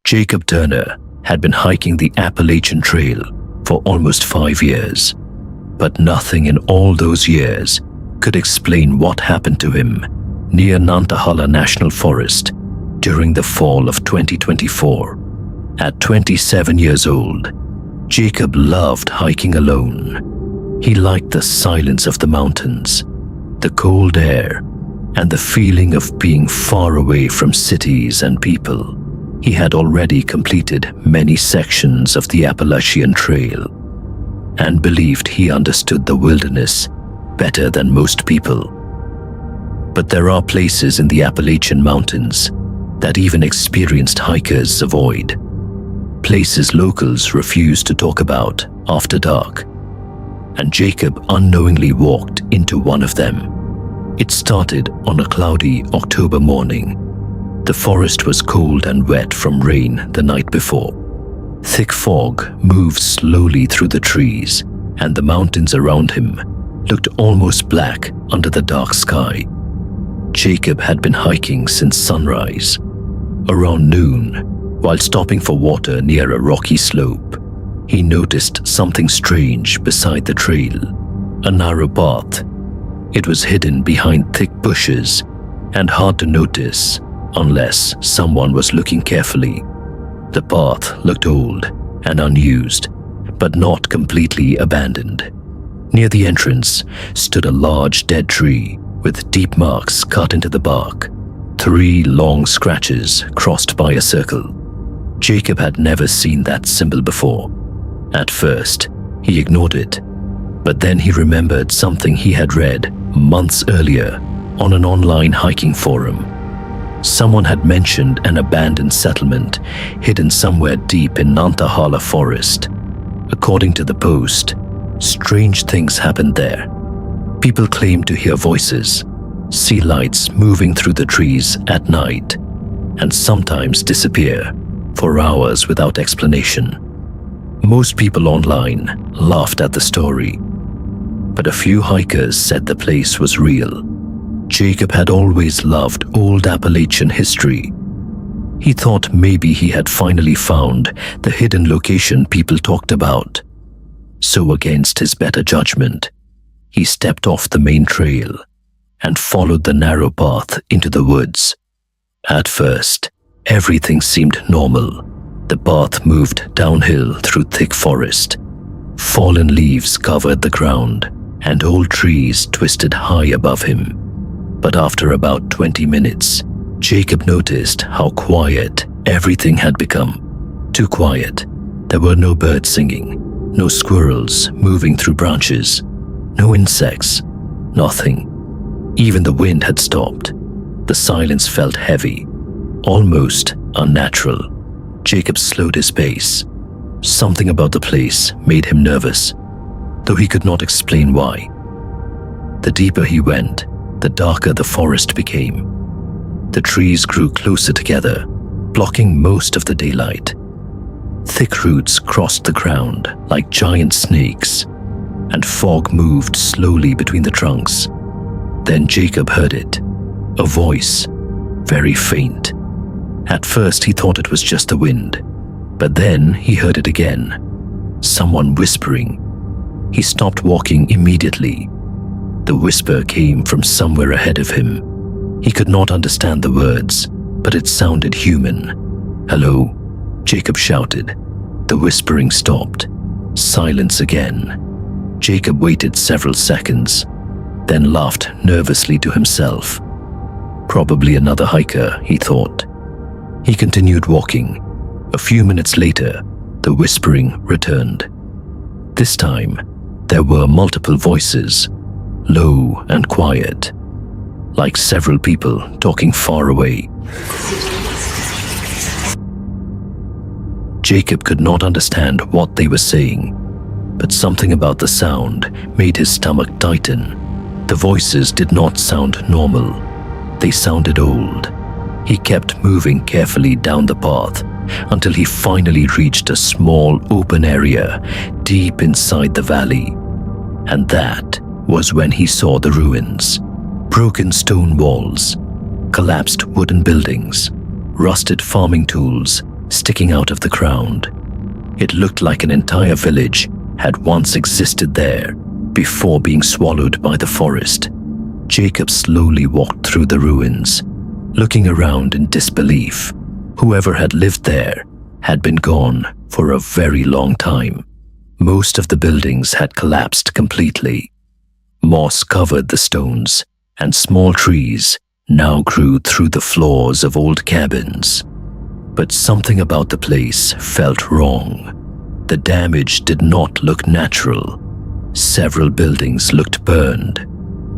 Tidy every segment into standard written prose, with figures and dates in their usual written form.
Jacob Turner had been hiking the Appalachian Trail for almost 5 years, but nothing in all those years could explain what happened to him near Nantahala National Forest during the fall of 2024. At 27 years old, Jacob loved hiking alone. He liked the silence of the mountains, the cold air, and the feeling of being far away from cities and people. He had already completed many sections of the Appalachian Trail and believed he understood the wilderness better than most people. But there are places in the Appalachian Mountains that even experienced hikers avoid. Places locals refuse to talk about after dark. And Jacob unknowingly walked into one of them. It started on a cloudy October morning. The forest was cold and wet from rain the night before. Thick fog moved slowly through the trees, and the mountains around him looked almost black under the dark sky. Jacob had been hiking since sunrise. Around noon, while stopping for water near a rocky slope, he noticed something strange beside the trail, a narrow path. It was hidden behind thick bushes and hard to notice unless someone was looking carefully. The path looked old and unused, but not completely abandoned. Near the entrance stood a large dead tree with deep marks cut into the bark, 3 long scratches crossed by a circle. Jacob had never seen that symbol before. At first, he ignored it, but then he remembered something he had read months earlier on an online hiking forum. Someone had mentioned an abandoned settlement hidden somewhere deep in Nantahala Forest. According to the post, strange things happened there. People claimed to hear voices, see lights moving through the trees at night, and sometimes disappear for hours without explanation. Most people online laughed at the story, but a few hikers said the place was real. Jacob had always loved old Appalachian history. He thought maybe he had finally found the hidden location people talked about. So against his better judgment, he stepped off the main trail and followed the narrow path into the woods. At first, everything seemed normal. The path moved downhill through thick forest. Fallen leaves covered the ground, and old trees twisted high above him. But after about 20 minutes, Jacob noticed how quiet everything had become. Too quiet. There were no birds singing, no squirrels moving through branches, no insects, nothing. Even the wind had stopped. The silence felt heavy, almost unnatural. Jacob slowed his pace. Something about the place made him nervous, though he could not explain why. The deeper he went, the darker the forest became. The trees grew closer together, blocking most of the daylight. Thick roots crossed the ground like giant snakes, and fog moved slowly between the trunks. Then Jacob heard it, a voice, very faint. At first he thought it was just the wind, but then he heard it again, someone whispering. He stopped walking immediately. The whisper came from somewhere ahead of him. He could not understand the words, but it sounded human. "Hello," Jacob shouted. The whispering stopped. Silence again. Jacob waited several seconds, then laughed nervously to himself. Probably another hiker, he thought. He continued walking. A few minutes later, the whispering returned. This time, there were multiple voices, low and quiet, like several people talking far away. Jacob could not understand what they were saying, but something about the sound made his stomach tighten. The voices did not sound normal. They sounded old. He kept moving carefully down the path until he finally reached a small open area deep inside the valley. And that was when he saw the ruins. Broken stone walls, collapsed wooden buildings, rusted farming tools, sticking out of the ground. It looked like an entire village had once existed there before being swallowed by the forest. Jacob slowly walked through the ruins, looking around in disbelief. Whoever had lived there had been gone for a very long time. Most of the buildings had collapsed completely. Moss covered the stones, and small trees now grew through the floors of old cabins. But something about the place felt wrong. The damage did not look natural. Several buildings looked burned.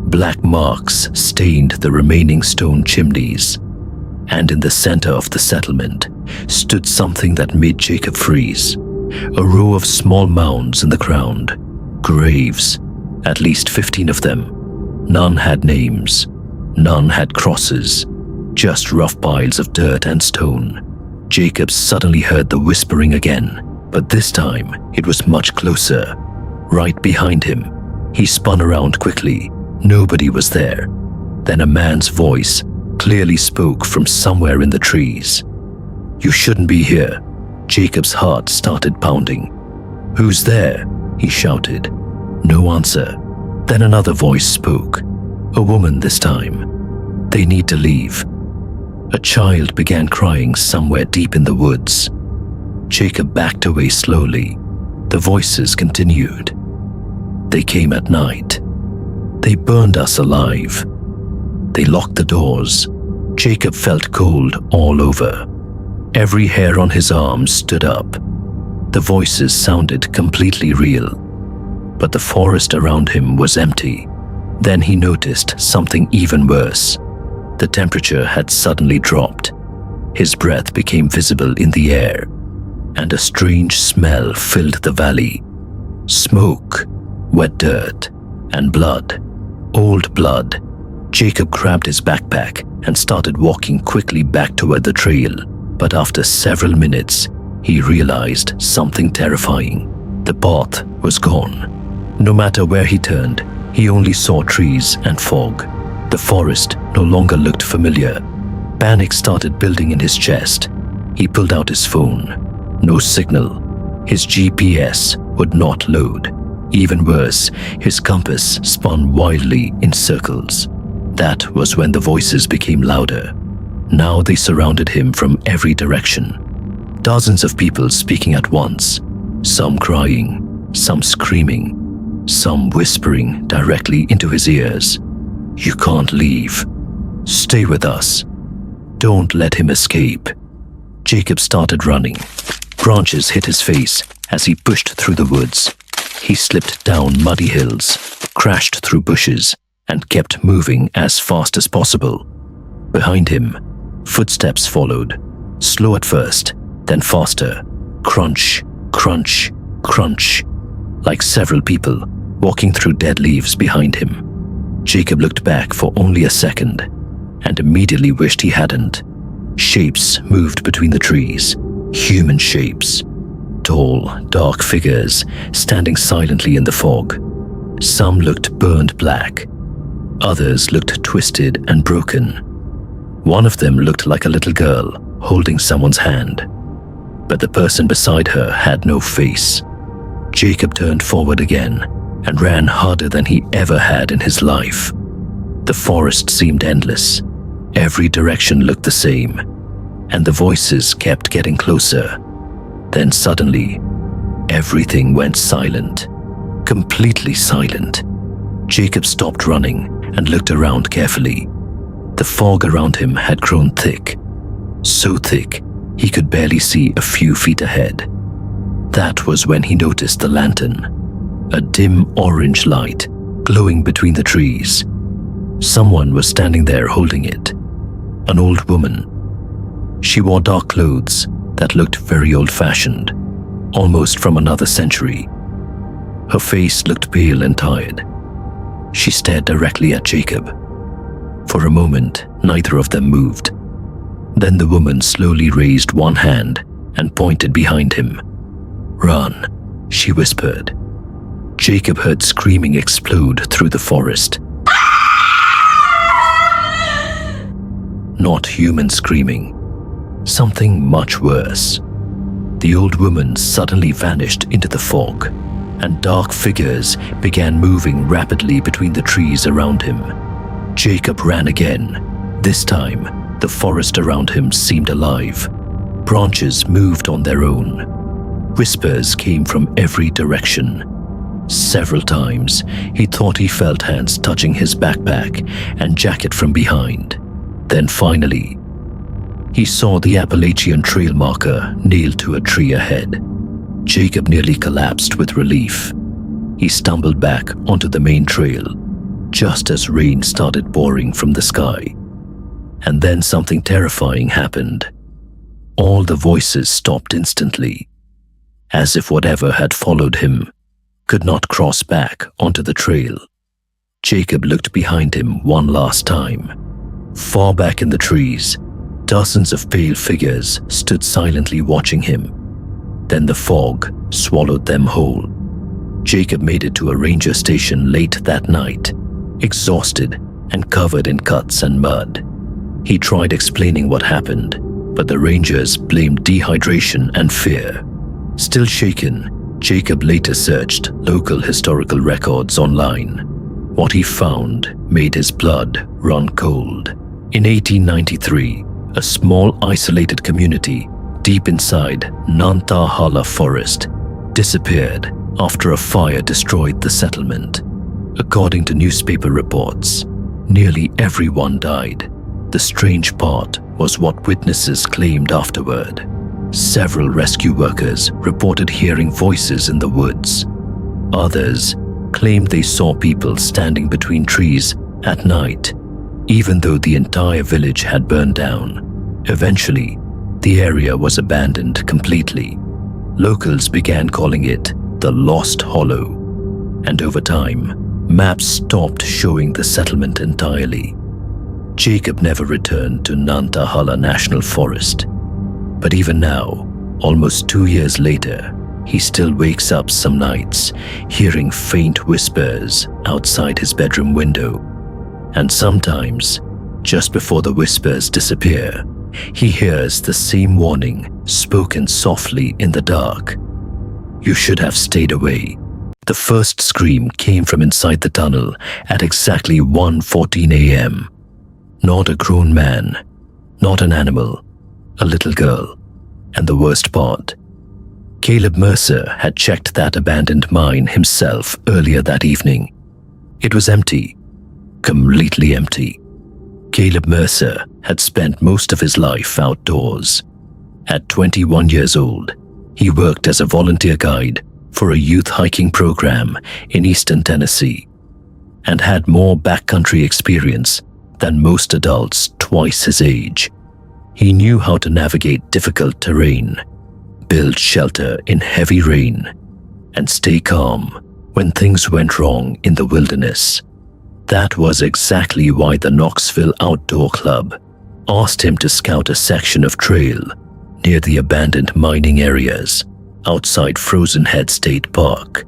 Black marks stained the remaining stone chimneys. And in the center of the settlement stood something that made Jacob freeze. A row of small mounds in the ground. Graves. At least 15 of them. None had names. None had crosses. Just rough piles of dirt and stone. Jacob suddenly heard the whispering again, but this time it was much closer. Right behind him. He spun around quickly. Nobody was there. Then a man's voice clearly spoke from somewhere in the trees. "You shouldn't be here." Jacob's heart started pounding. "Who's there?" he shouted. No answer. Then another voice spoke. A woman this time. "They need to leave." A child began crying somewhere deep in the woods. Jacob backed away slowly. The voices continued. "They came at night. They burned us alive. They locked the doors." Jacob felt cold all over. Every hair on his arm stood up. The voices sounded completely real, but the forest around him was empty. Then he noticed something even worse. The temperature had suddenly dropped. His breath became visible in the air, and a strange smell filled the valley. Smoke, wet dirt, and blood. Old blood. Jacob grabbed his backpack and started walking quickly back toward the trail. But after several minutes, he realized something terrifying. The path was gone. No matter where he turned, he only saw trees and fog. The forest no longer looked familiar. Panic started building in his chest. He pulled out his phone. No signal. His GPS would not load. Even worse, his compass spun wildly in circles. That was when the voices became louder. Now they surrounded him from every direction. Dozens of people speaking at once. Some crying, some screaming, some whispering directly into his ears. "You can't leave. Stay with us. Don't let him escape." Jacob started running. Branches hit his face as he pushed through the woods. He slipped down muddy hills, crashed through bushes, and kept moving as fast as possible. Behind him, footsteps followed, slow at first, then faster. Crunch, crunch, crunch, like several people walking through dead leaves behind him. Jacob looked back for only a second, and immediately wished he hadn't. Shapes moved between the trees, human shapes. Tall, dark figures standing silently in the fog. Some looked burned black. Others looked twisted and broken. One of them looked like a little girl holding someone's hand, but the person beside her had no face. Jacob turned forward again and ran harder than he ever had in his life. The forest seemed endless. Every direction looked the same, and the voices kept getting closer. Then suddenly, everything went silent. Completely silent. Jacob stopped running and looked around carefully. The fog around him had grown thick. So thick, he could barely see a few feet ahead. That was when he noticed the lantern. A dim orange light glowing between the trees. Someone was standing there holding it. An old woman. She wore dark clothes that looked very old-fashioned, almost from another century. Her face looked pale and tired. She stared directly at Jacob. For a moment, neither of them moved. Then the woman slowly raised one hand and pointed behind him. "Run," she whispered. Jacob heard screaming explode through the forest. Not human screaming. something much worse. The old woman suddenly vanished into the fog, and dark figures began moving rapidly between the trees around him. Jacob ran again. This time, the forest around him seemed alive. Branches moved on their own. Whispers came from every direction. Several times, he thought he felt hands touching his backpack and jacket from behind. Then finally, he saw the Appalachian trail marker nailed to a tree ahead. Jacob nearly collapsed with relief. He stumbled back onto the main trail, just as rain started pouring from the sky. And then something terrifying happened. All the voices stopped instantly, as if whatever had followed him could not cross back onto the trail. Jacob looked behind him one last time. Far back in the trees, dozens of pale figures stood silently watching him. Then the fog swallowed them whole. Jacob made it to a ranger station late that night, exhausted and covered in cuts and mud. He tried explaining what happened, but the rangers blamed dehydration and fear. Still shaken, Jacob later searched local historical records online. What he found made his blood run cold. In 1893, a small isolated community deep inside Nantahala Forest disappeared after a fire destroyed the settlement. According to newspaper reports, nearly everyone died. The strange part was what witnesses claimed afterward. Several rescue workers reported hearing voices in the woods. Others claimed they saw people standing between trees at night, even though the entire village had burned down. Eventually, the area was abandoned completely. Locals began calling it the Lost Hollow, and over time, maps stopped showing the settlement entirely. Jacob never returned to Nantahala National Forest, but even now, almost 2 years later, he still wakes up some nights hearing faint whispers outside his bedroom window. And sometimes, just before the whispers disappear, he hears the same warning spoken softly in the dark. You should have stayed away. The first scream came from inside the tunnel at exactly 1:14 a.m. Not a grown man, not an animal, a little girl. And the worst part, Caleb Mercer had checked that abandoned mine himself earlier that evening. It was empty, completely empty. Caleb Mercer had spent most of his life outdoors. At 21 years old, he worked as a volunteer guide for a youth hiking program in eastern Tennessee and had more backcountry experience than most adults twice his age. He knew how to navigate difficult terrain, build shelter in heavy rain, and stay calm when things went wrong in the wilderness. That was exactly why the Knoxville Outdoor Club asked him to scout a section of trail near the abandoned mining areas outside Frozen Head State Park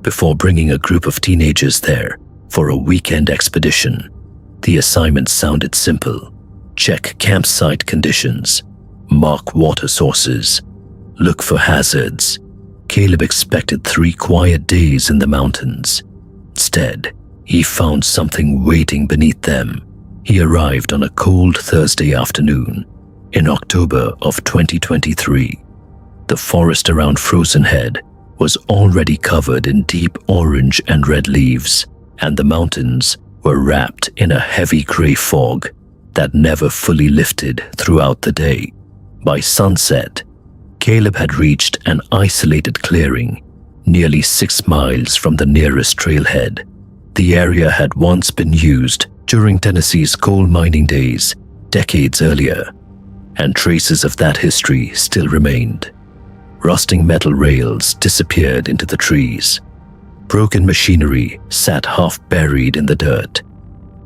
before bringing a group of teenagers there for a weekend expedition. The assignment sounded simple. Check campsite conditions, mark water sources, look for hazards. Caleb expected 3 quiet days in the mountains. Instead, he found something waiting beneath them. He arrived on a cold Thursday afternoon in October of 2023. The forest around Frozen Head was already covered in deep orange and red leaves, and the mountains were wrapped in a heavy gray fog that never fully lifted throughout the day. By sunset, Caleb had reached an isolated clearing nearly 6 miles from the nearest trailhead. The area had once been used during Tennessee's coal mining days decades earlier, and traces of that history still remained. Rusting metal rails disappeared into the trees. Broken machinery sat half buried in the dirt,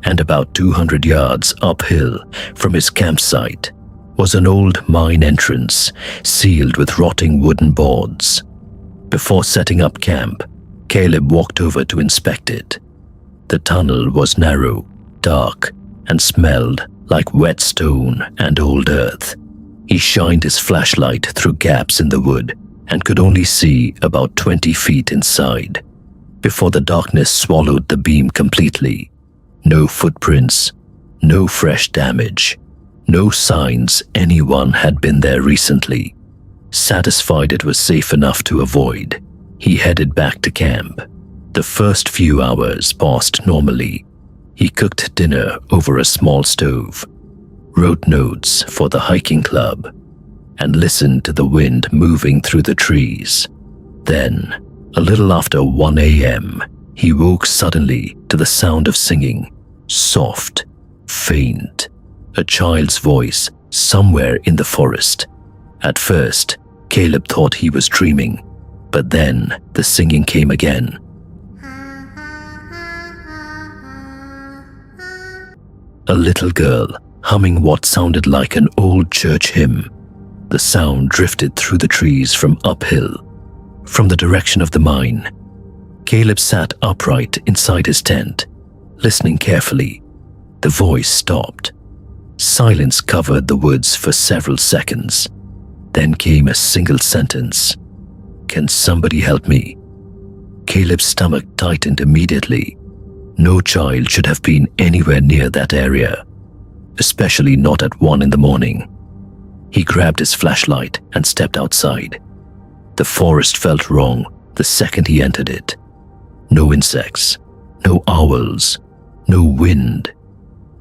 and about 200 yards uphill from his campsite was an old mine entrance sealed with rotting wooden boards. Before setting up camp, Caleb walked over to inspect it. The tunnel was narrow, dark, and smelled like wet stone and old earth. He shined his flashlight through gaps in the wood and could only see about 20 feet inside before the darkness swallowed the beam completely. No footprints, no fresh damage, no signs anyone had been there recently. Satisfied it was safe enough to avoid, he headed back to camp. The first few hours passed normally. He cooked dinner over a small stove, wrote notes for the hiking club, and listened to the wind moving through the trees. Then, a little after 1 a.m., he woke suddenly to the sound of singing, soft, faint, a child's voice somewhere in the forest. At first, Caleb thought he was dreaming, but then the singing came again. A little girl humming what sounded like an old church hymn. The sound drifted through the trees from uphill, from the direction of the mine. Caleb sat upright inside his tent, listening carefully. The voice stopped. Silence covered the woods for several seconds. Then came a single sentence. "Can somebody help me?" Caleb's stomach tightened immediately. No child should have been anywhere near that area, especially not at 1 in the morning. He grabbed his flashlight and stepped outside. The forest felt wrong the second he entered it. No insects, no owls, no wind.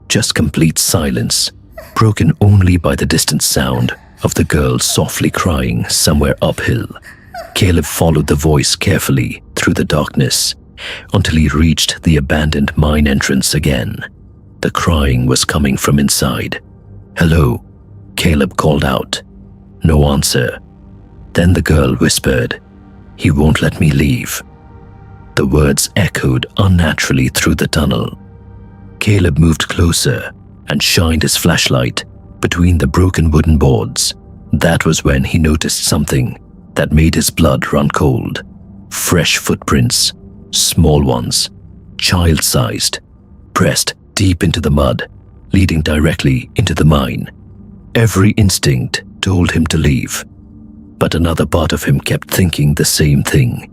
Just complete silence, broken only by the distant sound of the girl softly crying somewhere uphill. Caleb followed the voice carefully through the darkness until he reached the abandoned mine entrance again. The crying was coming from inside. "Hello," Caleb called out. No answer. Then the girl whispered, "He won't let me leave." The words echoed unnaturally through the tunnel. Caleb moved closer and shined his flashlight between the broken wooden boards. That was when he noticed something that made his blood run cold. Fresh footprints, small ones, child-sized, pressed deep into the mud, leading directly into the mine. Every instinct told him to leave, but another part of him kept thinking the same thing.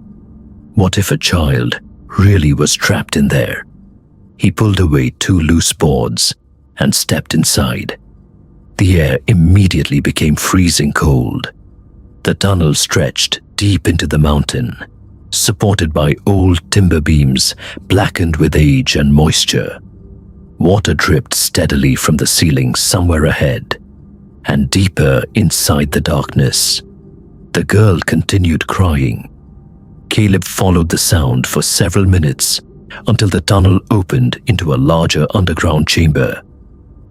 What if a child really was trapped in there? He pulled away 2 loose boards and stepped inside. The air immediately became freezing cold. The tunnel stretched deep into the mountain, supported by old timber beams blackened with age and moisture. Water dripped steadily from the ceiling somewhere ahead, and deeper inside the darkness. The girl continued crying. Caleb followed the sound for several minutes until the tunnel opened into a larger underground chamber.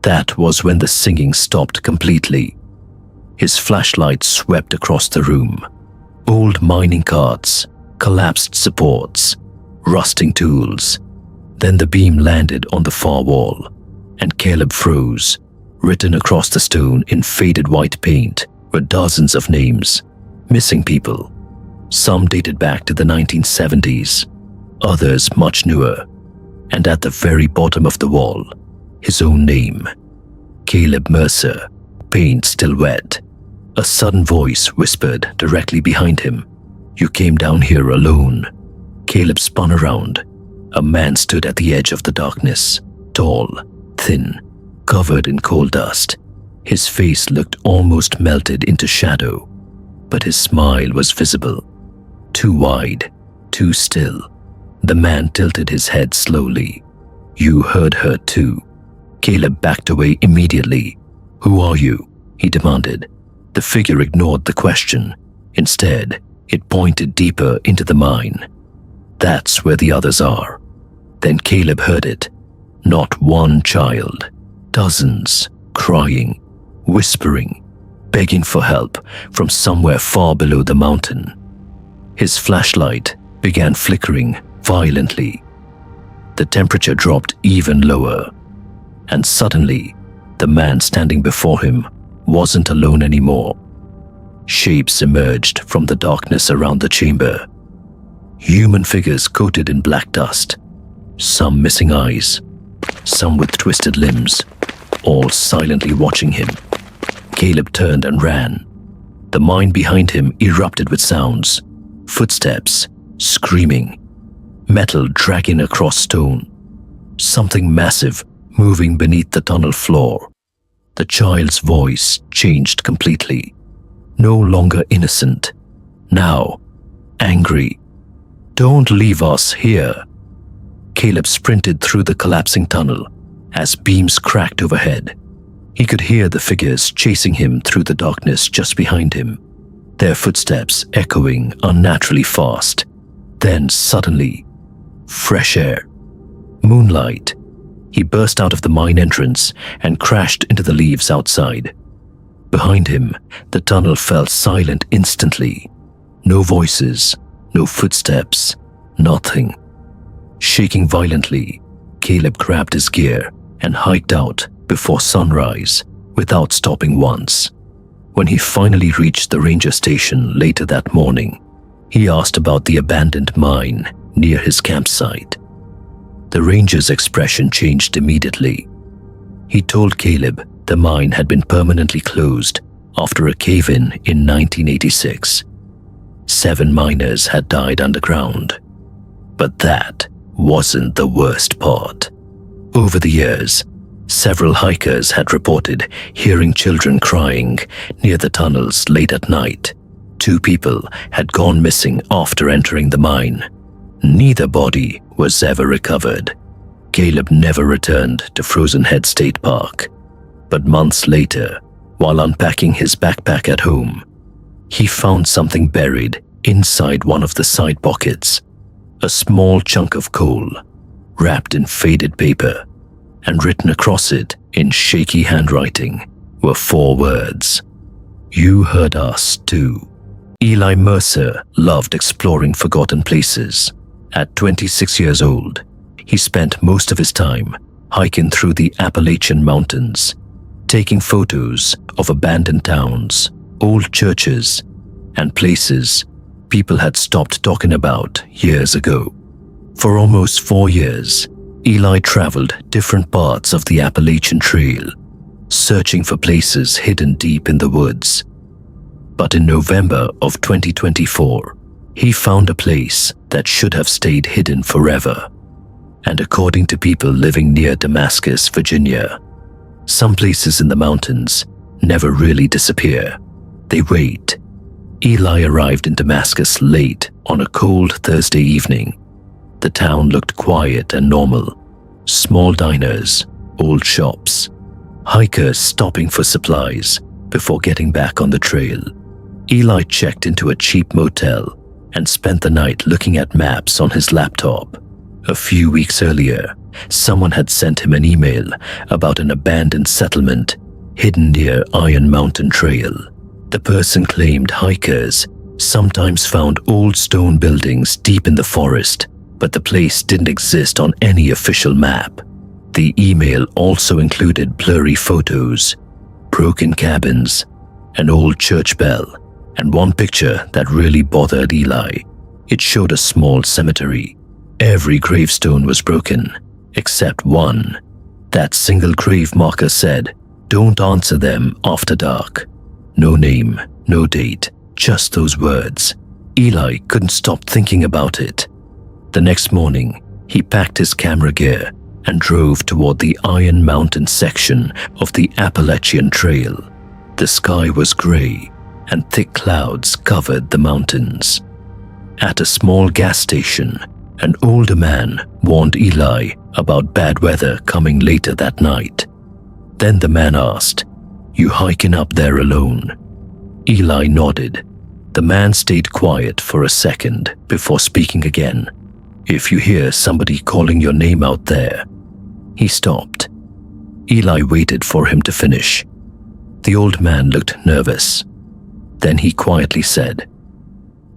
That was when the singing stopped completely. His flashlight swept across the room. Old mining carts, collapsed supports, rusting tools. Then the beam landed on the far wall, and Caleb froze. Written across the stone in faded white paint were dozens of names, missing people. Some dated back to the 1970s, others much newer, and at the very bottom of the wall, his own name, Caleb Mercer, paint still wet. A sudden voice whispered directly behind him, "You came down here alone." Caleb spun around. A man stood at the edge of the darkness, tall, thin, covered in coal dust. His face looked almost melted into shadow, but his smile was visible. Too wide, too still. The man tilted his head slowly. "You heard her too." Caleb backed away immediately. "Who are you?" he demanded. The figure ignored the question. Instead, it pointed deeper into the mine. "That's where the others are." Then Caleb heard it. Not one child. Dozens, crying, whispering, begging for help from somewhere far below the mountain. His flashlight began flickering violently. The temperature dropped even lower, and suddenly, the man standing before him wasn't alone anymore. Shapes emerged from the darkness around the chamber. Human figures coated in black dust, some missing eyes, some with twisted limbs, all silently watching him. Caleb turned and ran. The mine behind him erupted with sounds, footsteps, screaming, metal dragging across stone, something massive moving beneath the tunnel floor. The child's voice changed completely. No longer innocent, now angry. "Don't leave us here." Caleb sprinted through the collapsing tunnel as beams cracked overhead. He could hear the figures chasing him through the darkness just behind him, their footsteps echoing unnaturally fast. Then suddenly, fresh air, moonlight. He burst out of the mine entrance and crashed into the leaves outside. Behind him, the tunnel fell silent instantly. No voices, no footsteps, nothing. Shaking violently, Caleb grabbed his gear and hiked out before sunrise without stopping once. When he finally reached the ranger station later that morning, he asked about the abandoned mine near his campsite. The ranger's expression changed immediately. He told Caleb the mine had been permanently closed after a cave-in in 1986. 7 miners had died underground. But that wasn't the worst part. Over the years, several hikers had reported hearing children crying near the tunnels late at night. 2 people had gone missing after entering the mine. Neither body was ever recovered. Caleb never returned to Frozen Head State Park. But months later, while unpacking his backpack at home, he found something buried inside one of the side pockets. A small chunk of coal, wrapped in faded paper, and written across it in shaky handwriting were 4 words. "You heard us too." Eli Mercer loved exploring forgotten places. At 26 years old, he spent most of his time hiking through the Appalachian mountains, taking photos of abandoned towns, old churches, and places people had stopped talking about years ago. For almost 4 years, Eli traveled different parts of the Appalachian Trail, searching for places hidden deep in the woods. But in November of 2024, he found a place that should have stayed hidden forever. And according to people living near Damascus, Virginia, some places in the mountains never really disappear. They wait. Eli arrived in Damascus late on a cold Thursday evening. The town looked quiet and normal. Small diners, old shops, hikers stopping for supplies before getting back on the trail. Eli checked into a cheap motel and spent the night looking at maps on his laptop. A few weeks earlier, someone had sent him an email about an abandoned settlement hidden near Iron Mountain Trail. The person claimed hikers sometimes found old stone buildings deep in the forest, but the place didn't exist on any official map. The email also included blurry photos, broken cabins, an old church bell, and one picture that really bothered Eli. It showed a small cemetery. Every gravestone was broken, except one. That single grave marker said, "Don't answer them after dark." No name, no date, just those words. Eli couldn't stop thinking about it. The next morning, he packed his camera gear and drove toward the Iron Mountain section of the Appalachian Trail. The sky was gray, and thick clouds covered the mountains. At a small gas station, an older man warned Eli about bad weather coming later that night. Then the man asked, "You hiking up there alone?" Eli nodded. The man stayed quiet for a second before speaking again. "If you hear somebody calling your name out there..." He stopped. Eli waited for him to finish. The old man looked nervous. Then he quietly said,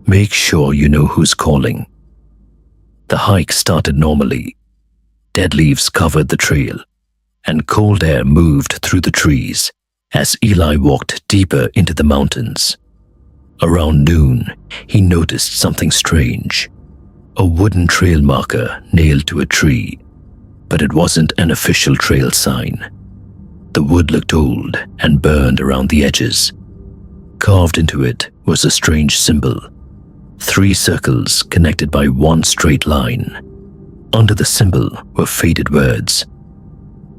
"Make sure you know who's calling." The hike started normally. Dead leaves covered the trail, and cold air moved through the trees as Eli walked deeper into the mountains. Around noon, he noticed something strange. A wooden trail marker nailed to a tree, but it wasn't an official trail sign. The wood looked old and burned around the edges. Carved into it was a strange symbol. 3 circles connected by one straight line. Under the symbol were faded words.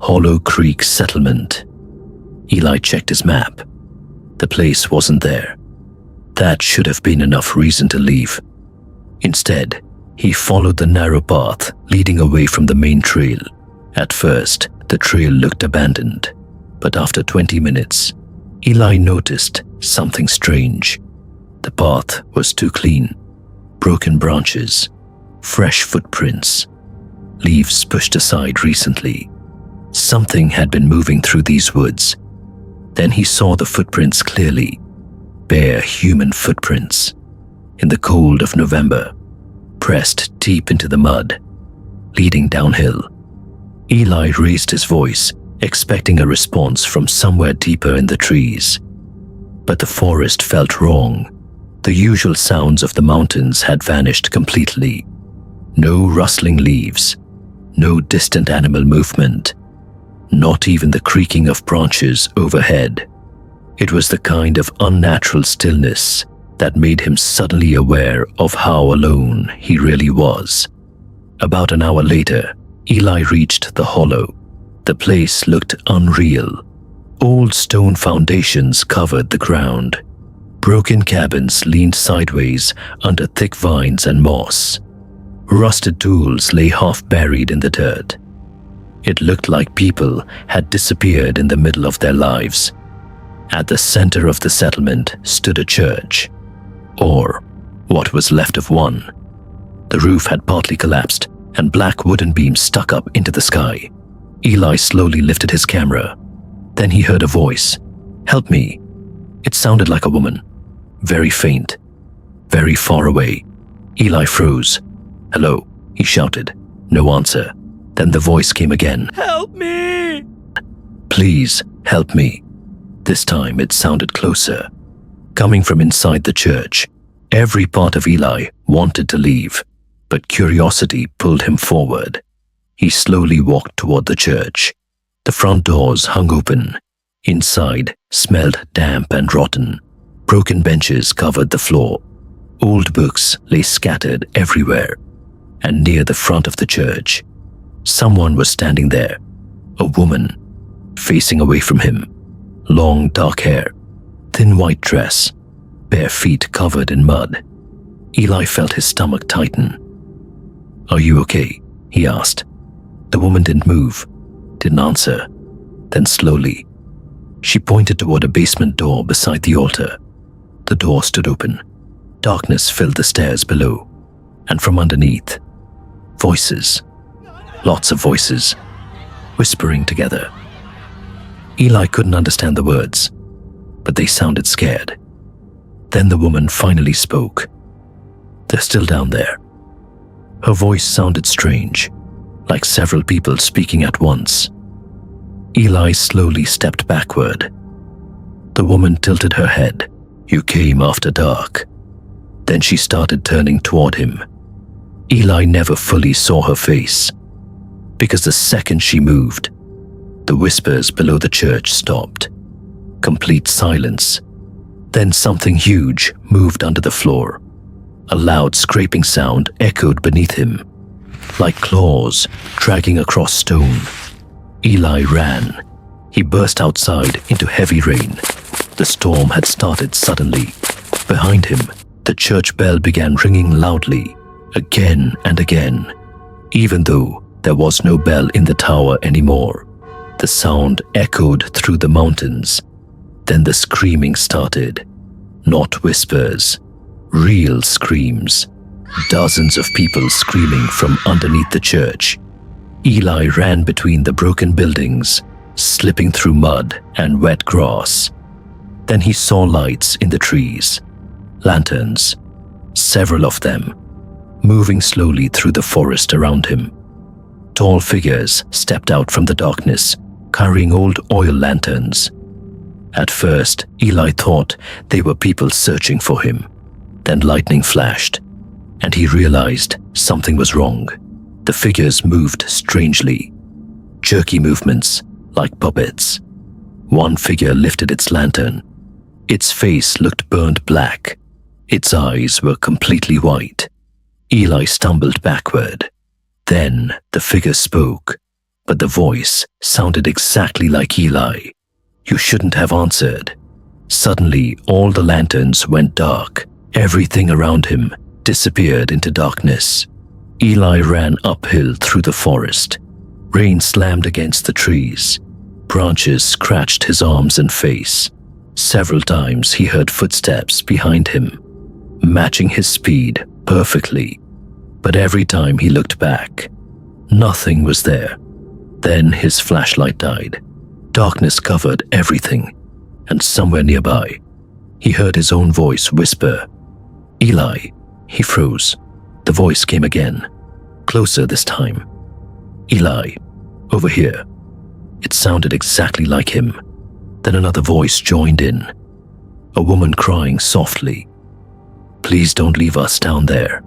Hollow Creek Settlement. Eli checked his map. The place wasn't there. That should have been enough reason to leave. Instead, he followed the narrow path leading away from the main trail. At first, the trail looked abandoned, but after 20 minutes, Eli noticed something strange. The path was too clean. Broken branches, fresh footprints, leaves pushed aside recently. Something had been moving through these woods. Then he saw the footprints clearly. Bare human footprints. In the cold of November, pressed deep into the mud, leading downhill. Eli raised his voice, expecting a response from somewhere deeper in the trees. But the forest felt wrong. The usual sounds of the mountains had vanished completely. No rustling leaves, no distant animal movement, not even the creaking of branches overhead. It was the kind of unnatural stillness that made him suddenly aware of how alone he really was. About an hour later, Eli reached the hollow. The place looked unreal. Old stone foundations covered the ground. Broken cabins leaned sideways under thick vines and moss. Rusted tools lay half buried in the dirt. It looked like people had disappeared in the middle of their lives. At the center of the settlement stood a church, or what was left of one. The roof had partly collapsed, and black wooden beams stuck up into the sky. Eli slowly lifted his camera. Then he heard a voice. "Help me." It sounded like a woman. Very faint. Very far away. Eli froze. "Hello," he shouted. No answer. Then the voice came again. Help me! "Please, help me." This time it sounded closer. Coming from inside the church. Every part of Eli wanted to leave, but curiosity pulled him forward. He slowly walked toward the church. The front doors hung open. Inside smelled damp and rotten. Broken benches covered the floor. Old books lay scattered everywhere. And near the front of the church, someone was standing there. A woman, facing away from him. Long dark hair, thin white dress, bare feet covered in mud. Eli felt his stomach tighten. "Are you okay?" he asked. The woman didn't move, didn't answer. Then slowly, she pointed toward a basement door beside the altar. The door stood open. Darkness filled the stairs below, and from underneath, voices. Lots of voices, whispering together. Eli couldn't understand the words, but they sounded scared. Then the woman finally spoke. "They're still down there." Her voice sounded strange, like several people speaking at once. Eli slowly stepped backward. The woman tilted her head. "You came after dark." Then she started turning toward him. Eli never fully saw her face, because the second she moved, the whispers below the church stopped. Complete silence. Then something huge moved under the floor. A loud scraping sound echoed beneath him, like claws dragging across stone. Eli ran. He burst outside into heavy rain. The storm had started suddenly. Behind him, the church bell began ringing loudly, again and again, even though there was no bell in the tower anymore. The sound echoed through the mountains. Then the screaming started. Not whispers, real screams. Dozens of people screaming from underneath the church. Eli ran between the broken buildings, slipping through mud and wet grass. Then he saw lights in the trees, lanterns, several of them, moving slowly through the forest around him. Tall figures stepped out from the darkness, carrying old oil lanterns. At first, Eli thought they were people searching for him. Then lightning flashed, and he realized something was wrong. The figures moved strangely, jerky movements like puppets. One figure lifted its lantern. Its face looked burnt black. Its eyes were completely white. Eli stumbled backward. Then the figure spoke, but the voice sounded exactly like Eli. "You shouldn't have answered." Suddenly, all the lanterns went dark. Everything around him disappeared into darkness. Eli ran uphill through the forest. Rain slammed against the trees. Branches scratched his arms and face. Several times he heard footsteps behind him, matching his speed perfectly. But every time he looked back, nothing was there. Then his flashlight died. Darkness covered everything, and somewhere nearby, he heard his own voice whisper, "Eli." He froze. The voice came again, closer this time. "Eli, over here." It sounded exactly like him. Then another voice joined in, a woman crying softly, "Please don't leave us down there."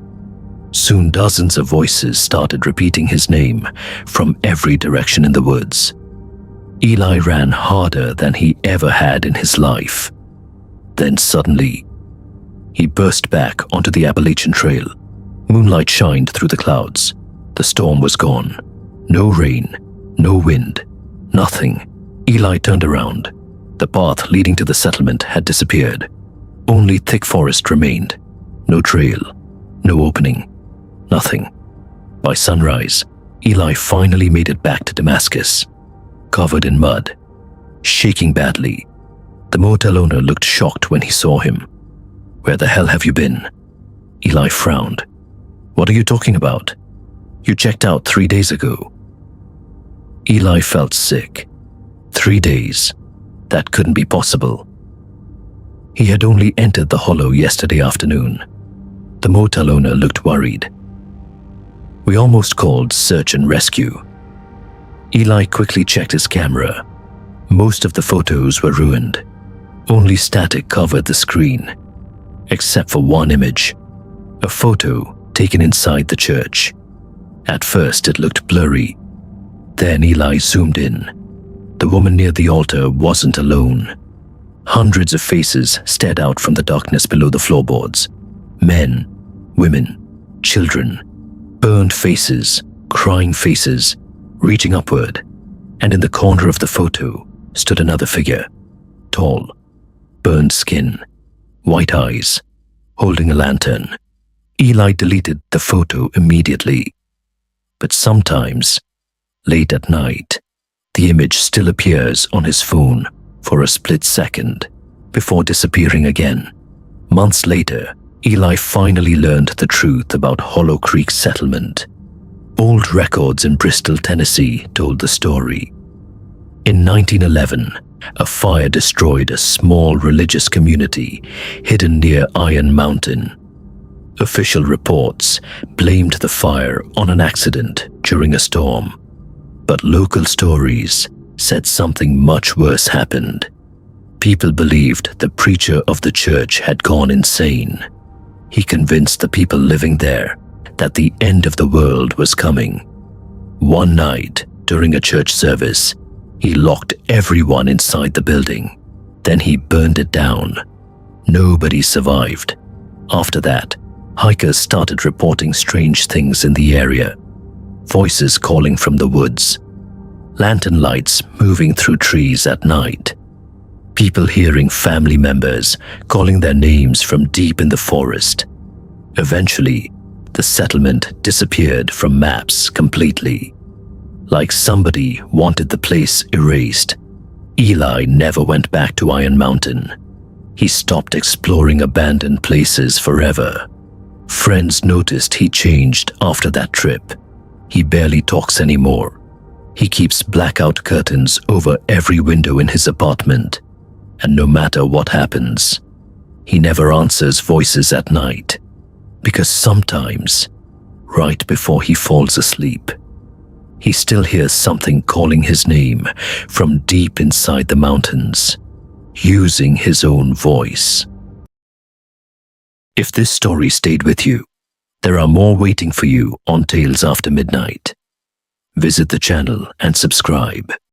Soon dozens of voices started repeating his name from every direction in the woods. Eli ran harder than he ever had in his life. Then suddenly, he burst back onto the Appalachian Trail. Moonlight shined through the clouds. The storm was gone. No rain, no wind, nothing. Eli turned around. The path leading to the settlement had disappeared. Only thick forest remained. No trail, no opening, nothing. By sunrise, Eli finally made it back to Damascus, covered in mud, shaking badly. The motel owner looked shocked when he saw him. "Where the hell have you been?" Eli frowned. "What are you talking about? You checked out 3 days ago." Eli felt sick. 3 days. That couldn't be possible. He had only entered the hollow yesterday afternoon. The motel owner looked worried. "We almost called search and rescue." Eli quickly checked his camera. Most of the photos were ruined. Only static covered the screen, except for one image, a photo taken inside the church. At first it looked blurry. Then Eli zoomed in. The woman near the altar wasn't alone. Hundreds of faces stared out from the darkness below the floorboards. Men, women, children, burned faces, crying faces, reaching upward. And in the corner of the photo stood another figure, tall, burned skin, white eyes, holding a lantern. Eli deleted the photo immediately. But sometimes, late at night, the image still appears on his phone for a split second before disappearing again. Months later, Eli finally learned the truth about Hollow Creek settlement. Old records in Bristol, Tennessee told the story. In 1911, a fire destroyed a small religious community hidden near Iron Mountain. Official reports blamed the fire on an accident during a storm. But local stories said something much worse happened. People believed the preacher of the church had gone insane. He convinced the people living there that the end of the world was coming. One night, during a church service, he locked everyone inside the building. Then he burned it down. Nobody survived. After that, hikers started reporting strange things in the area. Voices calling from the woods, lantern lights moving through trees at night, people hearing family members calling their names from deep in the forest. Eventually, the settlement disappeared from maps completely. Like somebody wanted the place erased. Eli never went back to Iron Mountain. He stopped exploring abandoned places forever. Friends noticed he changed after that trip. He barely talks anymore. He keeps blackout curtains over every window in his apartment. And no matter what happens, he never answers voices at night. Because sometimes, right before he falls asleep, he still hears something calling his name from deep inside the mountains, using his own voice. If this story stayed with you, there are more waiting for you on Tales After Midnight. Visit the channel and subscribe.